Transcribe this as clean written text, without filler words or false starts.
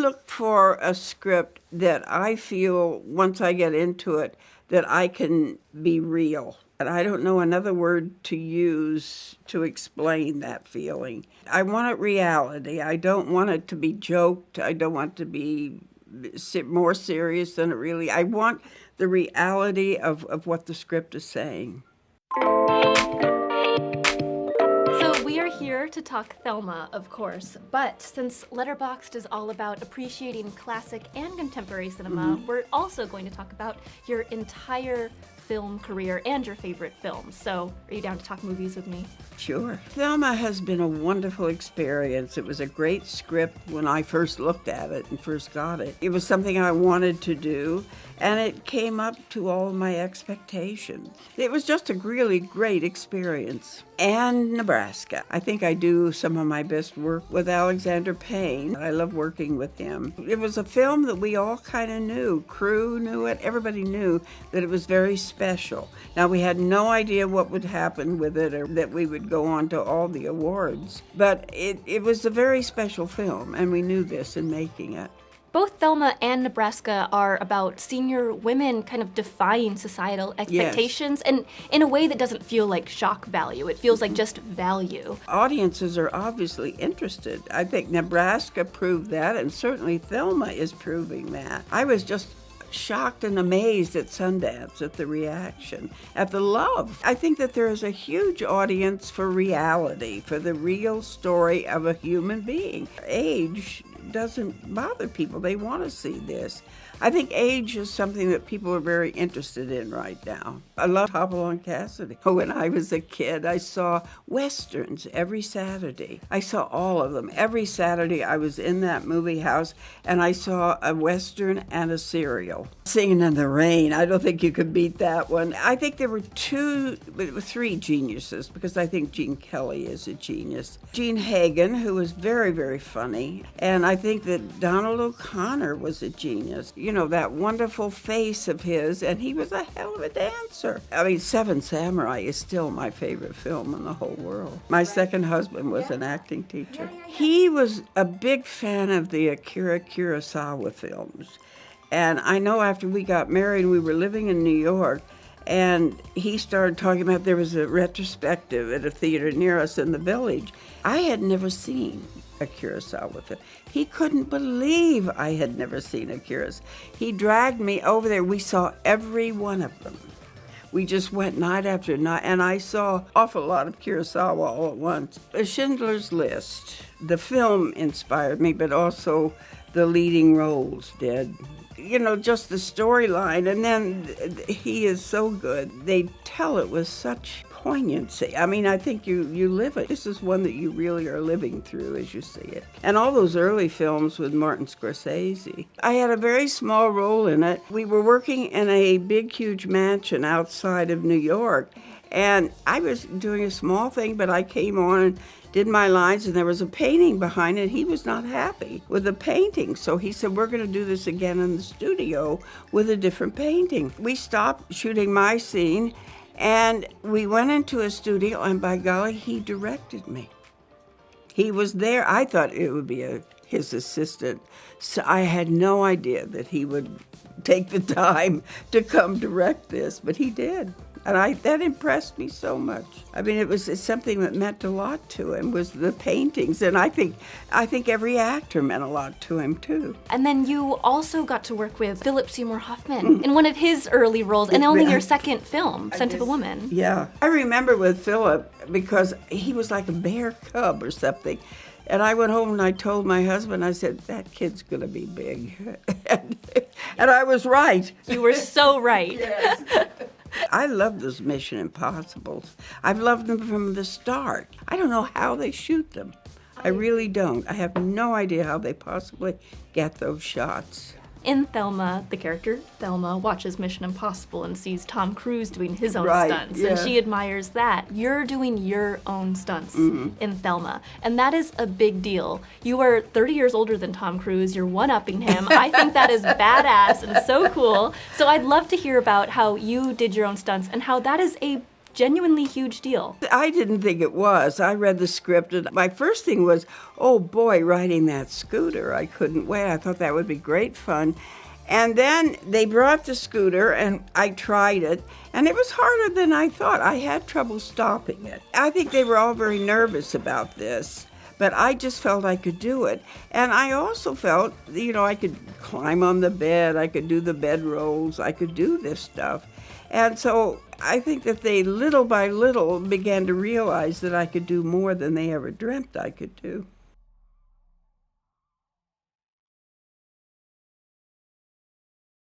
look for a script that I feel, once I get into it, that I can be real. And I don't know another word to use to explain that feeling. I want it reality. I don't want it to be joked. I don't want it to be more serious than it really. I want the reality of what the script is saying. So we are here to talk Thelma, of course, but since Letterboxd is all about appreciating classic and contemporary cinema, we're also going to talk about your entire film career and your favorite films. So are you down to talk movies with me? Sure. Thelma has been a wonderful experience. It was a great script when I first looked at it and first got it. It was something I wanted to do, and it came up to all my expectations. It was just a really great experience. And Nebraska. I think I do some of my best work with Alexander Payne. I love working with him. It was a film that we all kind of knew. Crew knew it. Everybody knew that it was very special. Now, we had no idea what would happen with it or that we would go on to all the awards. But it was a very special film, and we knew this in making it. Both Thelma and Nebraska are about senior women kind of defying societal expectations, and in a way that doesn't feel like shock value. It feels like just value. Audiences are obviously interested. I think Nebraska proved that, and certainly Thelma is proving that. I was just shocked and amazed at Sundance, at the reaction, at the love. I think that there is a huge audience for reality, for the real story of a human being. Age doesn't bother people. They want to see this. I think age is something that people are very interested in right now. I love Hoffman and Cassidy. When I was a kid, I saw Westerns every Saturday. I saw all of them. Every Saturday I was in that movie house and I saw a Western and a serial. Singing in the Rain, I don't think you could beat that one. I think there were three geniuses, because I think Gene Kelly is a genius. Gene Hagen, who was very, very funny, and I think that Donald O'Connor was a genius. You know, that wonderful face of his, and he was a hell of a dancer. I mean, Seven Samurai is still my favorite film in the whole world. My second husband was an acting teacher. He was a big fan of the Akira Kurosawa films. And I know after we got married, we were living in New York, and he started talking about there was a retrospective at a theater near us in the Village. I had never seen a Kurosawa film. He couldn't believe I had never seen a Kurosawa. He dragged me over there. We saw every one of them. We just went night after night, and I saw an awful lot of Kurosawa all at once. Schindler's List, the film inspired me, but also the leading roles did. You know, just the storyline, and then he is so good. They tell it with such poignancy. I mean, I think you live it. This is one that you really are living through as you see it. And all those early films with Martin Scorsese. I had a very small role in it. We were working in a big, huge mansion outside of New York, and I was doing a small thing, but I came on and did my lines, and there was a painting behind it. He was not happy with the painting, so he said, we're going to do this again in the studio with a different painting. We stopped shooting my scene, and we went into a studio, and by golly, he directed me. He was there. I thought it would be his assistant, so I had no idea that he would take the time to come direct this, but he did. And that impressed me so much. I mean, it's something that meant a lot to him, was the paintings. And I think every actor meant a lot to him, too. And then you also got to work with Philip Seymour Hoffman in one of his early roles, and only your second film, Scent of a Woman. Yeah. I remember with Philip, because he was like a bear cub or something. And I went home and I told my husband, I said, that kid's going to be big. and I was right. You were so right. Yes. I love those Mission Impossibles. I've loved them from the start. I don't know how they shoot them. I really don't. I have no idea how they possibly get those shots. In Thelma, the character Thelma watches Mission Impossible and sees Tom Cruise doing his own stunts, and she admires that. You're doing your own stunts in Thelma, and that is a big deal. You are 30 years older than Tom Cruise. You're one-upping him. I think that is badass and so cool. So I'd love to hear about how you did your own stunts and how that is a genuinely huge deal. I didn't think it was. I read the script, and my first thing was, oh boy, riding that scooter. I couldn't wait. I thought that would be great fun. And then they brought the scooter, and I tried it, and it was harder than I thought. I had trouble stopping it. I think they were all very nervous about this, but I just felt I could do it. And I also felt, I could climb on the bed, I could do the bed rolls, I could do this stuff. And so I think that they, little by little, began to realize that I could do more than they ever dreamt I could do.